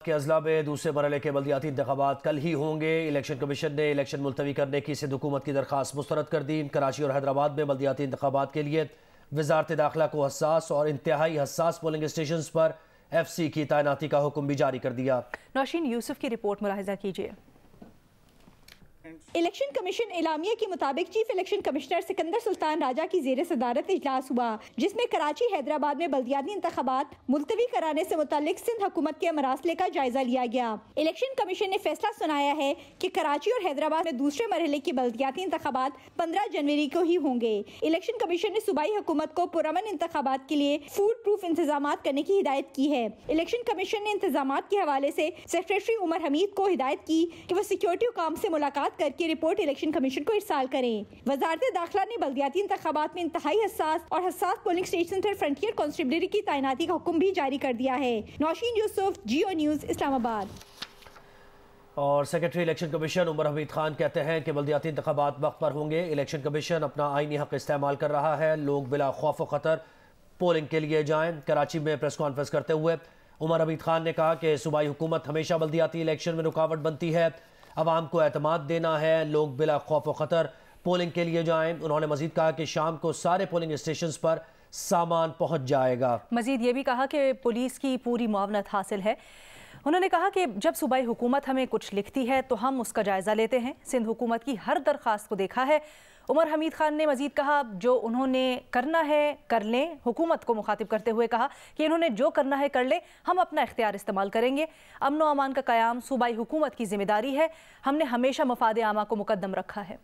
کے اضلاع میں دوسرے مرحلے کے بلدیاتی انتخابات کل ہی ہوں گے۔ الیکشن کمیشن نے الیکشن ملتوی کرنے کی سندھ حکومت کی درخواست مسترد کر دی۔ کراچی اور حیدرآباد میں بلدیاتی انتخابات کے لیے وزارت داخلہ کو حساس اور انتہائی حساس پولنگ اسٹیشنز پر ایف سی کی تعیناتی کا حکم بھی جاری کر دیا۔ نوشین یوسف کی رپورٹ ملاحظہ کیجیے۔ الیکشن کمیشن اعلامیہ کے مطابق چیف الیکشن کمشنر سکندر سلطان راجہ کی زیر صدارت اجلاس ہوا، جس میں کراچی حیدرآباد میں بلدیاتی انتخابات ملتوی کرانے سے متعلق سندھ حکومت کے مراسلے کا جائزہ لیا گیا۔ الیکشن کمیشن نے فیصلہ سنایا ہے کہ کراچی اور حیدرآباد میں دوسرے مرحلے کی بلدیاتی انتخابات 15 جنوری کو ہی ہوں گے۔ الیکشن کمیشن نے صوبائی حکومت کو پرامن انتخابات کے لیے فول پروف انتظامات کرنے کی ہدایت کی ہے۔ الیکشن کمیشن نے انتظامات کے حوالے سے سیکریٹری عمر حمید کو ہدایت کی کہ وہ سیکیورٹی حکام سے ملاقات کر کے رپورٹ الیکشن کمیشن کو ارسال کریں۔ وزارت داخلہ نے بلدیاتی انتخابات میں انتہائی حساس پولنگ اسٹیشن پر فرنٹیئر کانسٹیبلری کی تعیناتی کا حکم بھی جاری کر دیا ہے۔ نوشین یوسف، جیو نیوز، اسلام آباد۔ اور سیکریٹری الیکشن کمیشن عمر حمید خان کہتے ہیں کہ بلدیاتی انتخابات وقت پر ہوں گے۔ الیکشن کمیشن اپنا آئینی حق استعمال کر رہا ہے، لوگ بلا خوف و خطر پولنگ کے لیے جائیں۔ کراچی میں پریس کانفرنس کرتے ہوئے عمر حمید خان نے کہا کہ صوبائی حکومت ہمیشہ بلدیاتی الیکشن میں رکاوٹ بنتی ہے، عوام کو اعتماد دینا ہے، لوگ بلا خوف و خطر پولنگ کے لیے جائیں۔ انہوں نے مزید کہا کہ شام کو سارے پولنگ اسٹیشنز پر سامان پہنچ جائے گا۔ مزید یہ بھی کہا کہ پولیس کی پوری معاونت حاصل ہے۔ انہوں نے کہا کہ جب صوبائی حکومت ہمیں کچھ لکھتی ہے تو ہم اس کا جائزہ لیتے ہیں۔ سندھ حکومت کی ہر درخواست کو دیکھا ہے۔ عمر حمید خان نے مزید کہا جو انہوں نے کرنا ہے کر لیں۔ حکومت کو مخاطب کرتے ہوئے کہا کہ انہوں نے جو کرنا ہے کر لیں، ہم اپنا اختیار استعمال کریں گے۔ امن و امان کا قیام صوبائی حکومت کی ذمہ داری ہے، ہم نے ہمیشہ مفاد عامہ کو مقدم رکھا ہے۔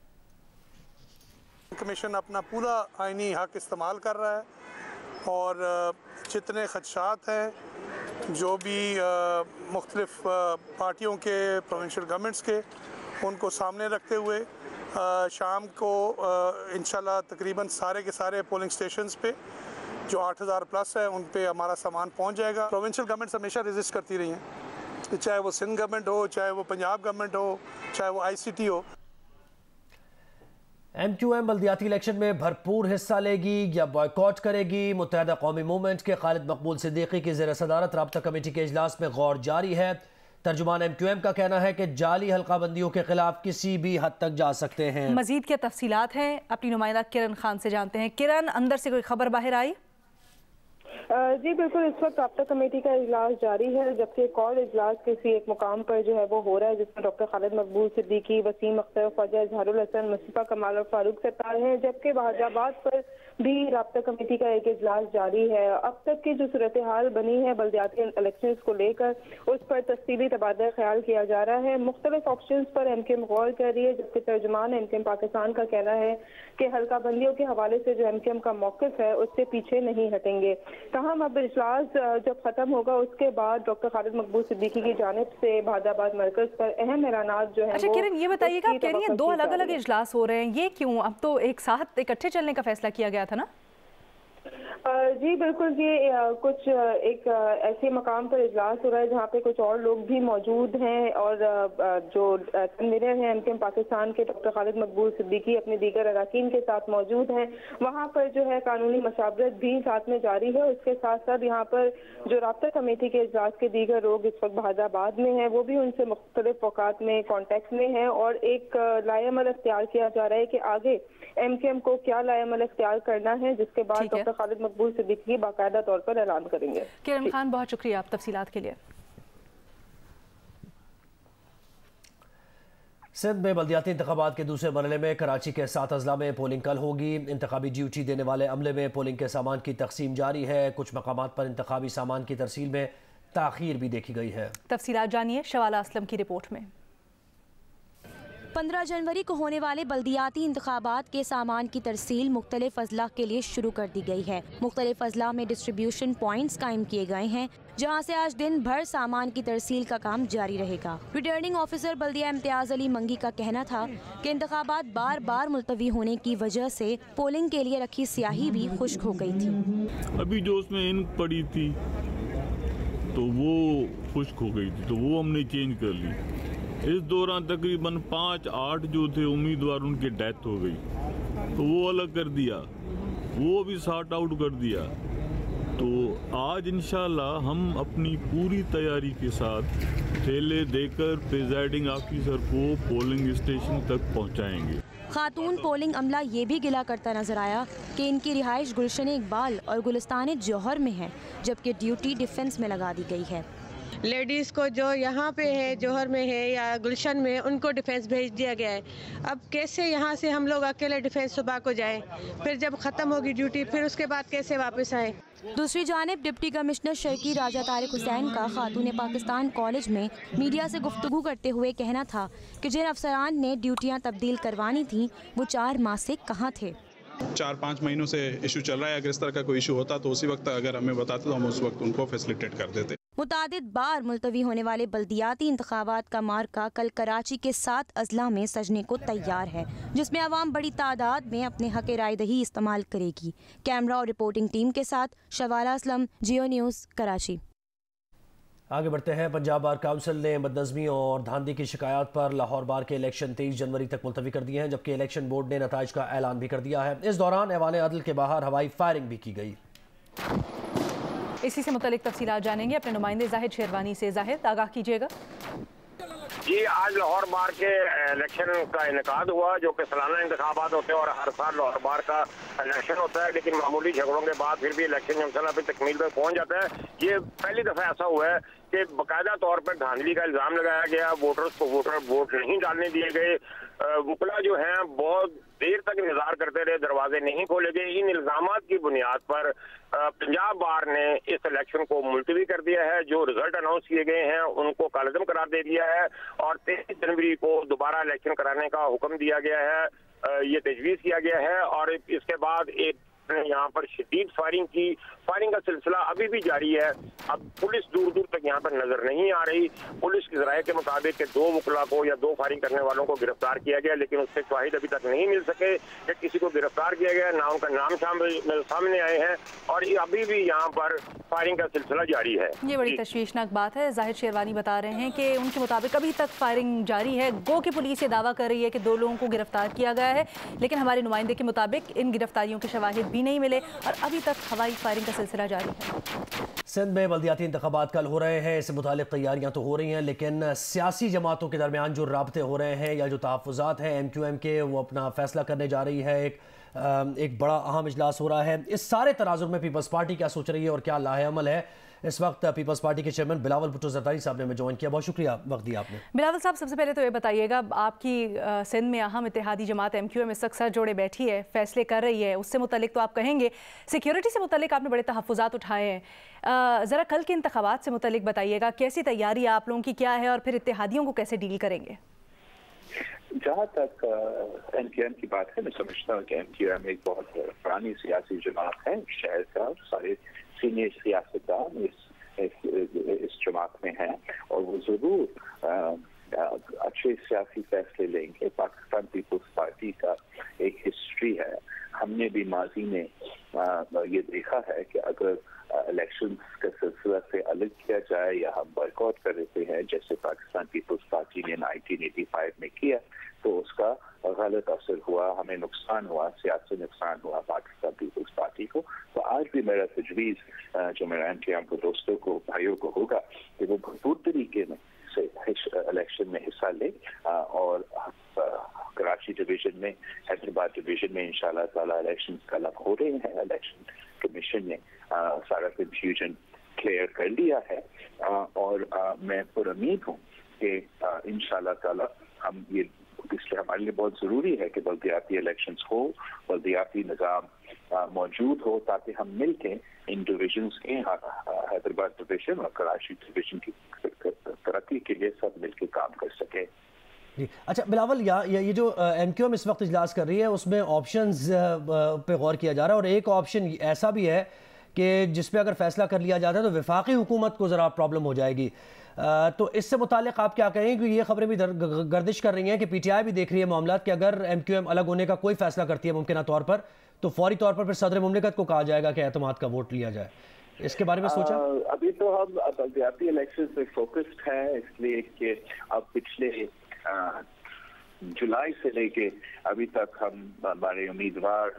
کمیشن اپنا پورا آئینی حق استعمال کر رہا ہے اور جتنے خدشات ہیں جو بھی مختلف پارٹیوں کے پروونشل گورنمنٹس کے ان کو سامنے رکھتے ہوئے شام کو انشاءاللہ تقریباً سارے کے سارے پولنگ سٹیشنز پہ جو 8000 پلس ہے ان پہ ہمارا سامان پہنچ جائے گا۔ پروونشل گورنمنٹس ہمیشہ ریزسٹ کرتی رہی ہیں، چاہے وہ سندھ گورنمنٹ ہو، چاہے وہ پنجاب گورنمنٹ ہو، چاہے وہ آئی سی ٹی ہو۔ ایم کیو ایم بلدیاتی الیکشن میں بھرپور حصہ لے گی یا بائیکاٹ کرے گی؟ متحدہ قومی موومنٹ کے خالد مقبول صدیقی کی زیر صدارت رابطہ کمیٹی کے اجلاس میں غور جاری ہے۔ ترجمان ایم کیو ایم کا کہنا ہے کہ جعلی حلقہ بندیوں کے خلاف کسی بھی حد تک جا سکتے ہیں۔ مزید کیا تفصیلات ہیں اپنی نمائندہ کرن خان سے جانتے ہیں۔ کرن، اندر سے کوئی خبر باہر آئی؟ جی بالکل، اس وقت رابطہ کمیٹی کا اجلاس جاری ہے، جبکہ ایک اور اجلاس کسی ایک مقام پر جو ہے وہ ہو رہا ہے، جس میں ڈاکٹر خالد مقبول صدیقی، وسیم اختر، خواجہ اظہار الحسن، مصطفیٰ کمال اور فاروق ستار ہیں، جبکہ بہاج آباد پر بھی رابطہ کمیٹی کا ایک اجلاس جاری ہے۔ اب تک کی جو صورتحال بنی ہے بلدیاتی الیکشنز کو لے کر، اس پر تفصیلی تبادلہ خیال کیا جا رہا ہے۔ مختلف آپشنز پر ایم کیو ایم غور کر رہی ہے، جبکہ ترجمان ایم کیو ایم پاکستان کا کہنا ہے کہ حلقہ بندیوں کے حوالے سے جو ایم کیو ایم کا موقف ہے اس سے پیچھے نہیں ہٹیں گے۔ تاہم اب اجلاس جب ختم ہوگا اس کے بعد ڈاکٹر خالد مقبول صدیقی کی جانب سے بہاج آباد مرکز پر اہم اعلانات جو ہیں۔ اچھا کرن، یہ بتائیے گا، آپ کہہ رہی ہیں دو الگ الگ اجلاس ہو رہے ہیں، یہ کیوں؟ اب تو ایک ساتھ اکٹھے چلنے کا فیصلہ کیا گیا تھا نا؟ جی بالکل، یہ کچھ ایک ایسے مقام پر اجلاس ہو رہا ہے جہاں پہ کچھ اور لوگ بھی موجود ہیں، اور جو کنوینر ہیں ایم کیو ایم پاکستان کے ڈاکٹر خالد مقبول صدیقی اپنے دیگر اراکین کے ساتھ موجود ہیں۔ وہاں پر جو ہے قانونی مشاورت بھی ساتھ میں جاری ہے۔ اس کے ساتھ ساتھ یہاں پر جو رابطہ کمیٹی کے اجلاس کے دیگر لوگ اس وقت بہاج آباد میں ہیں، وہ بھی ان سے مختلف اوقات میں کانٹیکٹ میں ہیں، اور ایک لائحہ عمل اختیار کیا جا رہا ہے کہ آگے ایم کیو ایم کو کیا لائحہ عمل اختیار کرنا ہے، جس کے بعد ڈاکٹر خالد مقبول صدیقی باقاعدہ طور پر اعلان کریں گے۔ کرن خان، بہت شکریہ آپ تفصیلات کے لیے۔ سندھ میں بلدیاتی انتخابات کے دوسرے مرحلے میں کراچی کے 7 اضلاع میں پولنگ کل ہوگی۔ انتخابی ڈیوٹی دینے والے عملے میں پولنگ کے سامان کی تقسیم جاری ہے۔ کچھ مقامات پر انتخابی سامان کی ترسیل میں تاخیر بھی دیکھی گئی ہے۔ تفصیلات جانیے شوالہ اسلم کی رپورٹ میں۔ 15 جنوری کو ہونے والے بلدیاتی انتخابات کے سامان کی ترسیل مختلف اضلاع کے لیے شروع کر دی گئی ہے۔ مختلف اضلاع میں ڈسٹریبیوشن پوائنٹس قائم کیے گئے ہیں، جہاں سے آج دن بھر سامان کی ترسیل کا کام جاری رہے گا۔ ریٹرننگ آفیسر بلدیہ امتیاز علی منگی کا کہنا تھا کہ انتخابات بار بار ملتوی ہونے کی وجہ سے پولنگ کے لیے رکھی سیاہی بھی خشک ہو گئی تھی۔ ابھی جو اس میں انک پڑی تھی تو وہ خشک ہو گئی تھی، تو وہ ہم نے چینج کر لی۔ اس دوران تقریباً 5-8 جو تھے امیدوار، ان کی ڈیتھ ہو گئی، تو وہ الگ کر دیا، وہ بھی سارٹ آؤٹ کر دیا۔ تو آج انشاءاللہ ہم اپنی پوری تیاری کے ساتھ تھیلے دے کر پریزائڈنگ آفیسر کو پولنگ اسٹیشن تک پہنچائیں گے۔ خاتون پولنگ عملہ یہ بھی گلہ کرتا نظر آیا کہ ان کی رہائش گلشن اقبال اور گلستان جوہر میں ہے، جبکہ ڈیوٹی ڈیفنس میں لگا دی گئی ہے۔ لیڈیز کو جو یہاں پہ ہے، جوہر میں ہے یا گلشن میں، ان کو ڈیفنس بھیج دیا گیا ہے۔ اب کیسے یہاں سے ہم لوگ اکیلے ڈیفنس صبح کو جائیں، پھر جب ختم ہوگی ڈیوٹی پھر اس کے بعد کیسے واپس آئیں؟ دوسری جانب ڈپٹی کمشنر شرکی راجہ طارق حسین کا خاتون پاکستان کالج میں میڈیا سے گفتگو کرتے ہوئے کہنا تھا کہ جن افسران نے ڈیوٹیاں تبدیل کروانی تھیں وہ 4 ماہ سے کہاں تھے۔ 4-5 مہینوں سے ایشو چل رہا ہے، اگر اس طرح کا کوئی ایشو ہوتا تو اسی وقت اگر ہمیں بتاتے تو ہم اس وقت ان کو فیسلیٹیٹ کر دیتے۔ متعدد بار ملتوی ہونے والے بلدیاتی انتخابات کا مارکہ کل کراچی کے 7 اضلاع میں سجنے کو تیار ہے، جس میں عوام بڑی تعداد میں اپنے حق رائے دہی استعمال کرے گی۔ کیمرہ اور رپورٹنگ ٹیم کے ساتھ شوالا اسلم، جیو نیوز، کراچی۔ آگے بڑھتے ہیں۔ پنجاب بار کونسل نے بدنظمی اور دھاندلی کی شکایات پر لاہور بار کے الیکشن 23 جنوری تک ملتوی کر دیے ہیں، جبکہ الیکشن بورڈ نے نتائج کا اعلان بھی کر دیا ہے۔ اس دوران ایوان عدل کے باہر ہوائی فائرنگ بھی کی گئی۔ اسی سے متعلق تفصیلات جانیں گے اپنے نمائندے زاہد شیروانی سے۔ زاہد، آگاہ کیجیے گا۔ جی، آج لاہور بار کے الیکشن کا انعقاد ہوا، جو کہ سالانہ انتخابات ہوتے ہیں اور ہر سال لاہور بار کا الیکشن ہوتا ہے، لیکن معمولی جھگڑوں کے بعد پھر بھی الیکشن انشاءاللہ پھر تکمیل پہ پہنچ جاتا ہے۔ یہ پہلی دفعہ ایسا ہوا ہے کہ باقاعدہ طور پر دھاندلی کا الزام لگایا گیا، ووٹرز کو ووٹ نہیں ڈالنے دیے گئے، وکلا جو ہیں بہت دیر تک انتظار کرتے رہے، دروازے نہیں کھولے گئے۔ ان الزامات کی بنیاد پر پنجاب بار نے اس الیکشن کو ملتوی کر دیا ہے۔ جو رزلٹ اناؤنس کیے گئے ہیں ان کو کالعدم قرار دے دیا ہے اور 23 جنوری کو دوبارہ الیکشن کرانے کا حکم دیا گیا ہے، یہ تجویز کیا گیا ہے۔ اور اس کے بعد یہاں پر شدید فائرنگ کا سلسلہ ابھی بھی جاری ہے۔ اب پولیس دور دور تک یہاں پر نظر نہیں آ رہی۔ پولیس کی ذرائع کے مطابق کہ 2 وکلا کو یا 2 فائرنگ کرنے والوں کو گرفتار کیا گیا، لیکن اس سے شواہد ابھی تک نہیں مل سکے کہ کسی کو گرفتار کیا گیا، نہ ان کا نام سامنے آئے ہیں، اور ابھی بھی یہاں پر فائرنگ کا سلسلہ جاری ہے۔ یہ بڑی تشویشناک بات ہے۔ زاہد شیروانی بتا رہے ہیں کہ ان کے مطابق ابھی تک فائرنگ جاری ہے، گو کہ پولیس یہ دعویٰ کر رہی ہے کہ 2 لوگوں کو گرفتار کیا گیا ہے، لیکن ہمارے نمائندے کے مطابق ان گرفتاریوں کے شواہد بھی نہیں ملے اور ابھی تک ہوائی فائرنگ کا سلسلہ جاری ہے۔ سندھ میں بلدیاتی انتخابات کل ہو رہے ہیں، اس سے متعلق تیاریاں تو ہو رہی ہیں، لیکن سیاسی جماعتوں کے درمیان جو رابطے ہو رہے ہیں یا جو تحفظات ہیں MQM کے، وہ اپنا فیصلہ کرنے جا رہی ہے۔ ایک بڑا اہم اجلاس ہو رہا ہے۔ اس سارے تناظر میں پیپلز پارٹی کیا سوچ رہی ہے اور کیا لاہ عمل ہے، اس وقت پیپلز پارٹی کے چیئرمین بلاول بھٹو زرداری صاحب نے ہمیں جوائن کیا۔ بہت شکریہ وقت دیا آپ نے۔ بلاول صاحب، سب سے پہلے تو یہ بتائیے گا، آپ کی سندھ میں اہم اتحادی جماعت MQM اس وقت سر جوڑے بیٹھی ہے، فیصلے کر رہی ہے، اس سے متعلق تو آپ کہیں گے، سیکیورٹی سے متعلق آپ نے بڑے تحفظات اٹھائے ہیں، ذرا کل کے انتخابات سے متعلق بتائیے گا، کیسی تیاری آپ لوگوں کی کیا ہے اور پھر اتحادیوں کو کیسے ڈیل کریں گے؟ جہاں تک MQM کی بات ہے، میں سمجھتا ہوں کہ MQM ایک بہت پرانی سیاسی جماعت ہے، شہر کا سارے سینئر سیاستدان اس جماعت میں ہیں اور وہ ضرور اچھے سیاسی فیصلے لیں گے۔ پاکستان پیپلز پارٹی کا ایک ہسٹری ہے، ہم نے بھی ماضی میں یہ دیکھا ہے کہ اگر الیکشنز کا سلسلہ سے الگ کیا جائے یا ہم بائیک آؤٹ کر دیتے ہیں، جیسے پاکستان پیپلز پارٹی نے 1985 میں کیا، تو اس کا غلط اثر ہوا، ہمیں نقصان ہوا، سیاسی نقصان ہوا پاکستان پیپلز پارٹی کو۔ تو آج بھی میرا تجویز جو میرا MQM کو دوستوں کو بھائیوں کو ہوگا کہ وہ بھرپور طریقے میں سے الیکشن میں حصہ لے اور کراچی ڈویژن میں، حیدرآباد ڈویژن میں انشاءاللہ تعالی الیکشن کل ہو رہے ہیں۔ الیکشن کمیشن نے سارا کنفیوژن کلیئر کر لیا ہے اور میں پر امید ہوں کہ انشاءاللہ تعالی ہم یہ، اس لیے ہمارے لیے بہت ضروری ہے کہ بلدیاتی الیکشنز ہو، بلدیاتی نظام موجود ہو، تاکہ ہم مل کے ان ڈویژنز کے، حیدرآباد ڈویژن اور کراچی ڈویژن کی ترقی کے لیے سب مل کے کام کر سکیں۔ جی اچھا بلاول، یہ جو MQM اس وقت اجلاس کر رہی ہے اس میں آپشنز پہ غور کیا جا رہا ہے، اور ایک آپشن ایسا بھی ہے کہ جس پہ اگر فیصلہ کر لیا جاتا ہے تو وفاقی حکومت کو ذرا پرابلم ہو جائے گی، تو اس سے متعلق آپ کیا کہیں کہ یہ خبریں بھی گردش کر رہی ہیں کہ PTI بھی دیکھ رہی ہے معاملات کہ اگر MQM الگ ہونے کا کوئی فیصلہ کرتی ہے ممکنہ طور پر تو فوری طور پر پھر صدر مملکت کو کہا جائے گا کہ اعتماد کا ووٹ لیا جائے، اس کے بارے میں سوچا؟ ابھی تو ہم بلدیاتی الیکشنز میں فوکسڈ ہیں، اس لیے کہ اب پچھلے جولائی سے لے کے ابھی تک ہمارے امیدوار،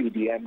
PDM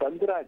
15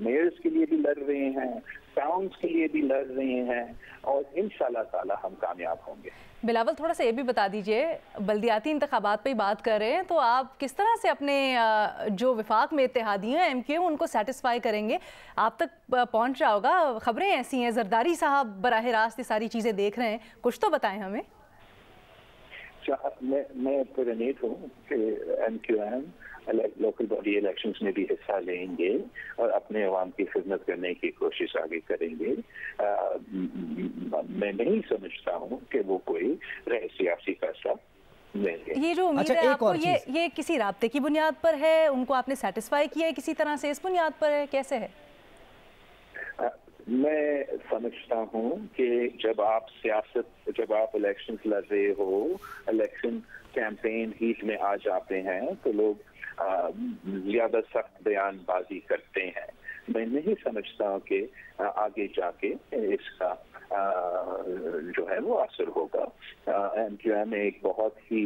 میئرز کے لیے بھی لڑ رہے ہیں, ٹاؤنز کے لیے بھی لڑ رہے ہیں, اور انشاءاللہ تعالی ہم کامیاب ہوں گے. بلاول تھوڑا سا یہ بھی بتا دیجئے, بلدیاتی انتخابات پہ ہی بات کر رہے ہیں, تو آپ کس طرح سے اپنے جو وفاق میں اتحادی ہیں ایم کیو ان کو سیٹسفائی کریں گے؟ آپ تک پہنچ رہا ہوگا, خبریں ایسی ہیں, زرداری صاحب براہ راست یہ ساری چیزیں دیکھ رہے ہیں, کچھ تو بتائیں ہمیں. میں پرانید ہوں کہ M Q M local body elections میں بھی حصہ لیں گے اور اپنے عوام کی خدمت کرنے کی کوشش آگے کریں گے. میں نہیں سمجھتا ہوں کہ وہ کوئی سیاسی فیصلہ لیں گے. یہ جو امید ہے آپ کو, یہ کسی رابطے کی بنیاد پر ہے, ان کو آپ نے سیٹسفائی کیا ہے کسی طرح سے, اس بنیاد پر ہے, کیسے ہے؟ میں سمجھتا ہوں کہ جب آپ الیکشنز لڑ رہے ہو, الیکشن کیمپین ہیٹ میں آ جاتے ہیں تو لوگ زیادہ سخت بیان بازی کرتے ہیں. میں نہیں سمجھتا کہ آگے جا کے اس کا جو ہے وہ اثر ہوگا. ایم کیو ایم ایک بہت ہی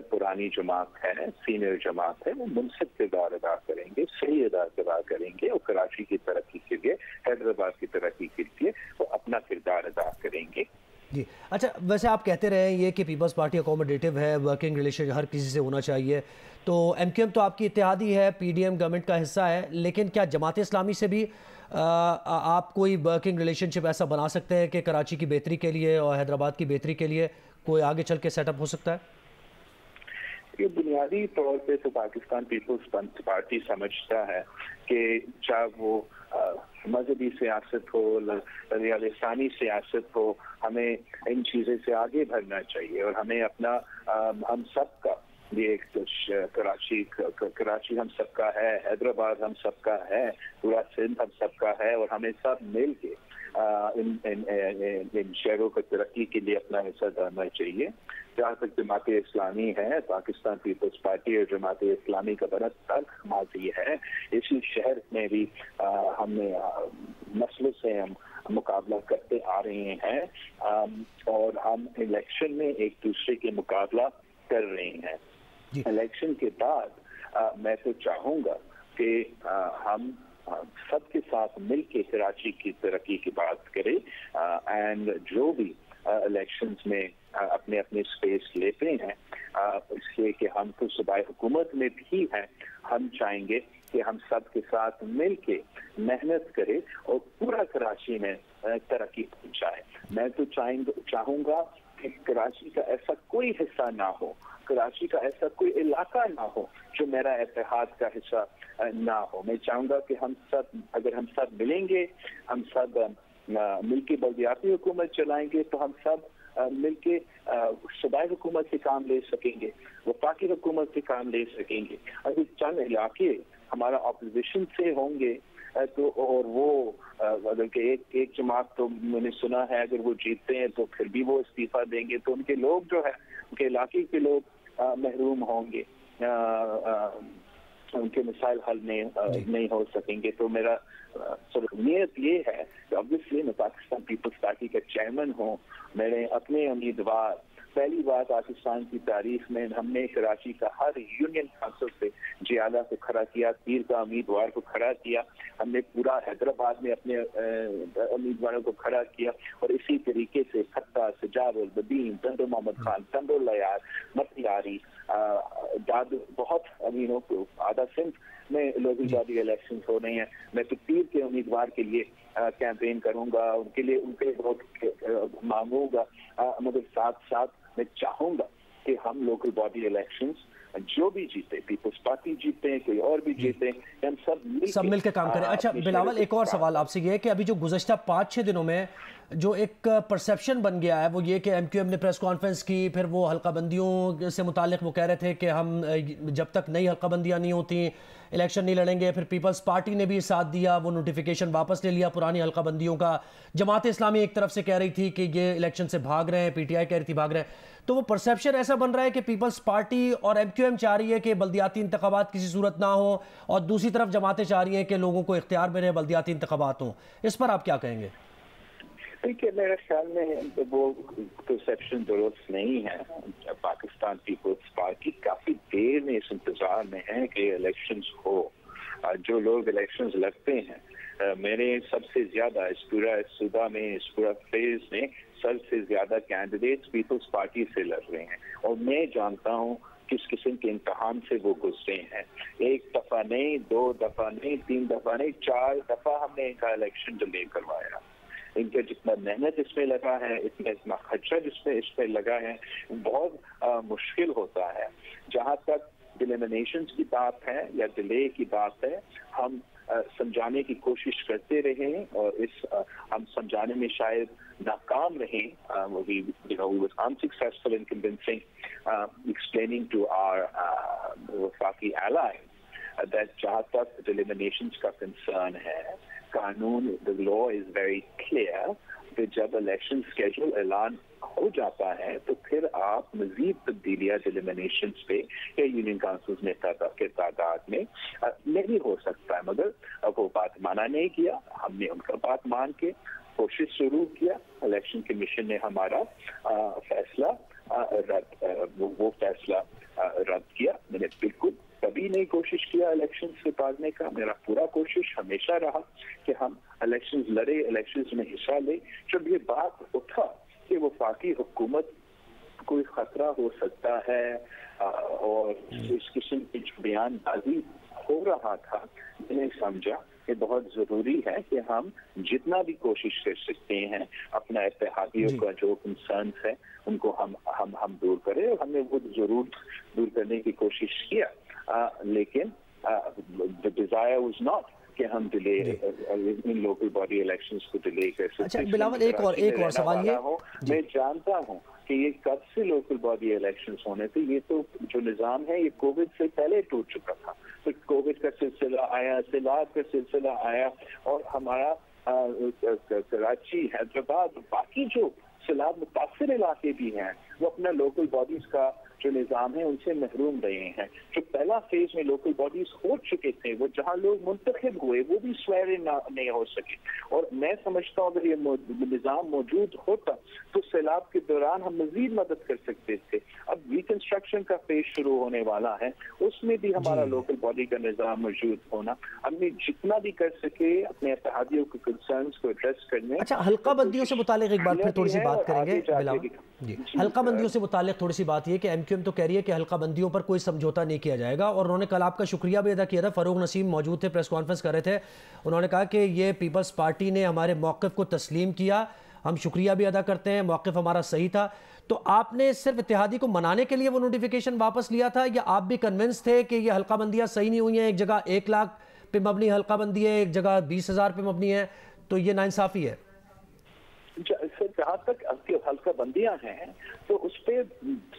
پرانی جماعت ہے, سینئر جماعت ہے, وہ منصف کردار ادا کریں گے, صحیح ادا کریں گے, اور کراچی کی ترقی کے لیے, حیدرآباد کی ترقی کے لیے وہ اپنا کردار ادا کریں گے. جی اچھا, ویسے آپ کہتے رہے ہیں یہ کہ پیپلز پارٹی اکوموڈیٹو ہے, ورکنگ ریلیشن ہر کسی سے ہونا چاہیے, تو ایم کیو ایم تو آپ کی اتحادی ہے, پی ڈی ایم گورنمنٹ کا حصہ ہے, لیکن کیا جماعت اسلامی سے بھی آپ کوئی ورکنگ ریلیشن شپ ایسا بنا سکتے ہیں کہ کراچی کی بہتری کے لیے اور حیدرآباد کی بہتری کے لیے کوئی آگے چل کے سیٹ اپ ہو سکتا ہے؟ یہ بنیادی طور پہ تو پاکستان پیپلز پارٹی سمجھتا ہے کہ چاہے وہ مذہبی سیاست ہو یا لسانی سیاست ہو, ہمیں ان چیزوں سے آگے بڑھنا چاہیے, اور ہمیں اپنا ہم سب کا یہ کراچی ہم سب کا ہے, حیدرآباد ہم سب کا ہے, پورا سندھ ہم سب کا ہے, اور ہمیں سب مل کے ان شہروں کو ترقی کے لیے اپنا حصہ ڈالنا چاہیے. جہاں تک جماعت اسلامی ہے, پاکستان پیپلز پارٹی اور جماعت اسلامی کا بڑا تلخ ماضی ہے. اسی شہر میں بھی ہم نے نسلوں سے ہم مقابلہ کرتے آ رہے ہیں, اور ہم الیکشن میں ایک دوسرے کے مقابلہ کر رہے ہیں. الیکشن کے بعد میں تو چاہوں گا کہ ہم سب کے ساتھ مل کے کراچی کی ترقی کی بات کریں, اینڈ جو بھی الیکشنز میں اپنے اسپیس لیتے ہیں, اس لیے کہ ہم تو صوبائی حکومت میں بھی ہیں, ہم چاہیں گے کہ ہم سب کے ساتھ مل کے محنت کریں اور پورا کراچی میں ترقی پہنچائے. میں تو چاہوں گا کہ کراچی کا ایسا کوئی حصہ نہ ہو, کراچی کا ایسا کوئی علاقہ نہ ہو جو میرا اتحاد کا حصہ نہ ہو. میں چاہوں گا کہ اگر ہم سب ملیں گے, ہم سب مل کے بلدیاتی حکومت چلائیں گے, تو ہم سب مل کے صوبائی حکومت سے کام لے سکیں گے, وفاقی حکومت سے کام لے سکیں گے. اگر چند علاقے ہمارا اپوزیشن سے ہوں گے تو, اور وہ اگر کہ ایک جماعت تو میں نے سنا ہے اگر وہ جیتتے ہیں تو پھر بھی وہ استعفیٰ دیں گے, تو ان کے لوگ جو ہے, ان کے علاقے کے لوگ محروم ہوں گے, ان کے مسائل حل نہیں ہو سکیں گے. تو میرا نیت یہ ہے کہ obviously میں پاکستان پیپلز پارٹی کا چیئرمین ہوں. میرے اپنے امیدوار, پہلی بار پاکستان کی تاریخ میں ہم نے کراچی کا ہر یونین کونسل سے جیالہ کو کھڑا کیا, پیر کا امیدوار کو کھڑا کیا, ہم نے پورا حیدرآباد میں اپنے امیدواروں کو کھڑا کیا, اور اسی طریقے سے خطہ, سجاد البدین, تندر محمد خان, تندر لیار, متیاری, داد, بہت امینوں کو آدھا سندھ میں لوکل باڈی الیکشنز ہو رہے ہیں. میں تو پیر کے امیدوار کے لیے کیمپین کروں گا, ان کے لیے ووٹ مانگوں گا, مگر ساتھ ساتھ میں چاہوں گا کہ ہم لوکل باڈی الیکشنز جو بھی جیتے, پیپلز پارٹی جیتے, کوئی اور بھی جیتے, ہم سب مل کے کام کریں. اچھا بلاول, ایک اور سوال آپ سے یہ ہے کہ ابھی جو گزشتہ 5-6 دنوں میں جو ایک پرسیپشن بن گیا ہے وہ یہ کہ ایم کیو ایم نے پریس کانفرنس کی, پھر وہ حلقہ بندیوں سے متعلق وہ کہہ رہے تھے کہ ہم جب تک نئی حلقہ بندیاں نہیں ہوتی الیکشن نہیں لڑیں گے. پھر پیپلز پارٹی نے بھی ساتھ دیا, وہ نوٹیفیکیشن واپس لے لیا پرانی حلقہ بندیوں کا. جماعت اسلامی ایک طرف سے کہہ رہی تھی کہ یہ الیکشن سے بھاگ رہے ہیں, پی ٹی آئی کہہ رہی تھی بھاگ رہے ہیں. تو وہ پرسیپشن ایسا بن رہا ہے کہ پیپلز پارٹی اور ایم کیو ایم چاہ رہی ہے کہ بلدیاتی انتخابات کسی صورت نہ ہو, اور دوسری طرف جماعتیں چاہ رہی ہیں کہ لوگوں کو اختیار میں رہے بلدیاتی انتخابات ہوں. اس پر آپ کیا کہیں گے؟ دیکھیے, میرے خیال میں وہ پرسیپشن درست نہیں ہے. پاکستان پیپلز پارٹی کافی دیر میں اس انتظار میں ہے کہ الیکشنز ہو. جو لوگ الیکشنز لڑتے ہیں میرے سب سے زیادہ اس پورا صوبہ میں اس پورا فیز میں سب سے زیادہ کینڈیڈیٹس پیپلز پارٹی سے لڑ رہے ہیں، اور میں جانتا ہوں کس قسم کے امتحان سے وہ گزرے ہیں. ایک دفعہ نہیں، 2 دفعہ نہیں، 3 دفعہ نہیں، 4 دفعہ ہم نے ان کا الیکشن ڈیلے کروایا. ان کا جتنا محنت اس میں لگا ہے، اتنا خرچہ اس پہ لگا ہے، بہت مشکل ہوتا ہے. جہاں تک ڈیلیمینیشنز کی بات ہے یا ڈیلے کی بات ہے، ہم سمجھانے کی کوشش کرتے رہے اور ہم سمجھانے میں شاید ناکام رہے. We was unsuccessful in convincing, explaining to our Wafaki allies that جہاں تک deliminetions کا concern ہے، قانون the law is very clear کہ جب الیکشن اسکیجول اعلان ہو جاتا ہے تو پھر آپ مزید تبدیلیاں ڈیلیمینیشنز پہ یا یونین کاؤنسلز میں کے تعداد میں نہیں ہو سکتا ہے. مگر وہ بات مانا نہیں کیا، ہم نے ان کا بات مان کے کوشش شروع کیا. الیکشن کمیشن نے ہمارا فیصلہ رد کیا. میں نے بالکل کبھی نہیں کوشش کیا الیکشن سے بھاگنے کا. میرا پورا کوشش ہمیشہ رہا کہ ہم الیکشنز لڑے، الیکشنز میں حصہ لے. جب یہ بات اٹھا کہ وفاقی حکومت کوئی خطرہ ہو سکتا ہے اور اس قسم کی بیان بازی ہو رہا تھا، میں نے سمجھا کہ بہت ضروری ہے کہ ہم جتنا بھی کوشش کر سکتے ہیں اپنا اتحادیوں کا جو کنسرنس ہے ان کو ہم دور کریں، اور ہم نے وہ ضرور دور کرنے کی کوشش کیا. لیکن the desire was not کہ ہم delay in local body elections کو ڈیلے کر سکتے. اچھا بلاول، ایک اور سوال یہ، میں جانتا ہوں کہ یہ کب سے لوکل باڈی الیکشنز ہونے تھے. یہ تو جو نظام ہے یہ کووڈ سے پہلے ٹوٹ چکا تھا. تو کووڈ کا سلسلہ آیا، سیلاب کا سلسلہ آیا، اور ہمارا کراچی، حیدرآباد، باقی جو سیلاب متاثر علاقے بھی ہیں وہ اپنا لوکل باڈیز کا جو نظام ہے ان سے محروم رہے ہیں. جو پہلا فیز میں لوکل باڈیز ہو چکے تھے، وہ جہاں لوگ منتخب ہوئے وہ بھی سویرے نہیں ہو سکے. اور میں سمجھتا ہوں اگر یہ نظام موجود ہوتا تو سیلاب کے دوران ہم مزید مدد کر سکتے تھے. اب ریکنسٹرکشن کا فیز شروع ہونے والا ہے، اس میں بھی ہمارا لوکل باڈی کا نظام موجود ہونا. ہم نے جتنا بھی کر سکے اپنے اتحادیوں کے کنسرنس کو ایڈریس کرنے. اچھا، حلقہ بندیوں سے متعلق ایک بار پھر تھوڑی سی بات کریں گے بلاول جی. حلقہ بندیوں سے متعلق تھوڑی سی بات یہ کہ ایم کیو ایم تو کہہ رہی ہے کہ حلقہ بندیوں پر کوئی سمجھوتہ نہیں کیا جائے گا، اور انہوں نے کل آپ کا شکریہ بھی ادا کیا تھا. فاروق نسیم موجود تھے، پریس کانفرنس کر رہے تھے. انہوں نے کہا کہ یہ پیپلز پارٹی نے ہمارے موقف کو تسلیم کیا، ہم شکریہ بھی ادا کرتے ہیں، موقف ہمارا صحیح تھا. تو آپ نے صرف اتحادی کو منانے کے لیے وہ نوٹیفیکیشن واپس لیا تھا، یا آپ بھی کنونس تھے کہ یہ حلقہ بندیاں صحیح نہیں ہوئی ہیں؟ ایک جگہ 1 لاکھ پہ مبنی حلقہ بندی ہے، ایک جگہ 20,000 پہ مبنی ہے، تو یہ ناانصافی ہے. جہاں تک حلقہ بندیاں ہیں تو اس پہ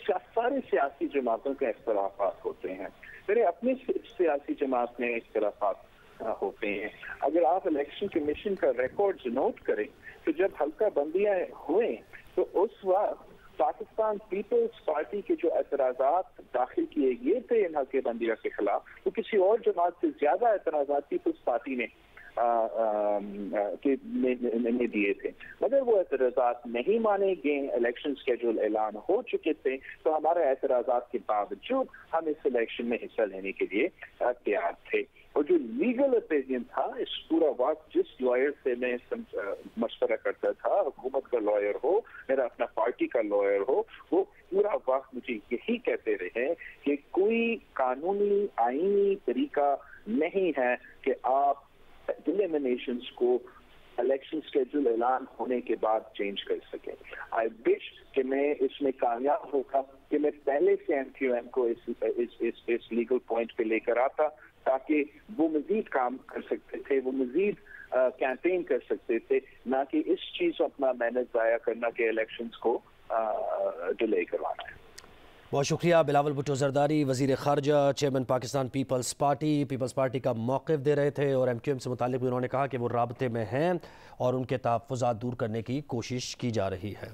سارے سیاسی جماعتوں کے اختلافات ہوتے ہیں. میرے اپنے سیاسی جماعت میں اختلافات ہوتے ہیں. اگر آپ الیکشن کمیشن کا ریکارڈ نوٹ کریں تو جب حلقہ بندیاں ہوئے تو اس وقت پاکستان پیپلز پارٹی کے جو اعتراضات داخل کیے گئے تھے ان حلقہ بندیوں کے خلاف، وہ کسی اور جماعت سے زیادہ اعتراضات پیپلز پارٹی نے دیے تھے. مگر وہ اعتراضات نہیں مانے گئے. الیکشن اسکیجول اعلان ہو چکے تھے تو ہمارے اعتراضات کے باوجود ہم اس الیکشن میں حصہ لینے کے لیے تیار تھے. اور جو لیگل اوپینین تھا اس پورا وقت جس لائر سے میں مشورہ کرتا تھا، حکومت کا لائر ہو، میرا اپنا پارٹی کا لائر ہو، وہ پورا وقت مجھے یہی کہتے رہے کہ کوئی قانونی آئینی طریقہ نہیں ہے کہ آپ ڈیلیمینیشنز کو الیکشن اسکیجول اعلان ہونے کے بعد چینج کر سکیں. آئی وش کہ میں اس میں کامیاب ہوتا کہ میں پہلے سے ایم کیو ایم کو اس لیگل پوائنٹ پہ لے کر آتا تاکہ وہ مزید کام کر سکتے تھے، وہ مزید کیمپین کر سکتے تھے، نہ کہ اس چیز اپنا محنت ضائع کرنا کہ الیکشنز کو ڈیلے کروانا ہے. بہت شکریہ. بلاول بھٹو زرداری، وزیر خارجہ، چیئرمین پاکستان پیپلز پارٹی کا موقف دے رہے تھے، اور ایم کیو ایم سے متعلق بھی انہوں نے کہا کہ وہ رابطے میں ہیں اور ان کے تحفظات دور کرنے کی کوشش کی جا رہی ہے.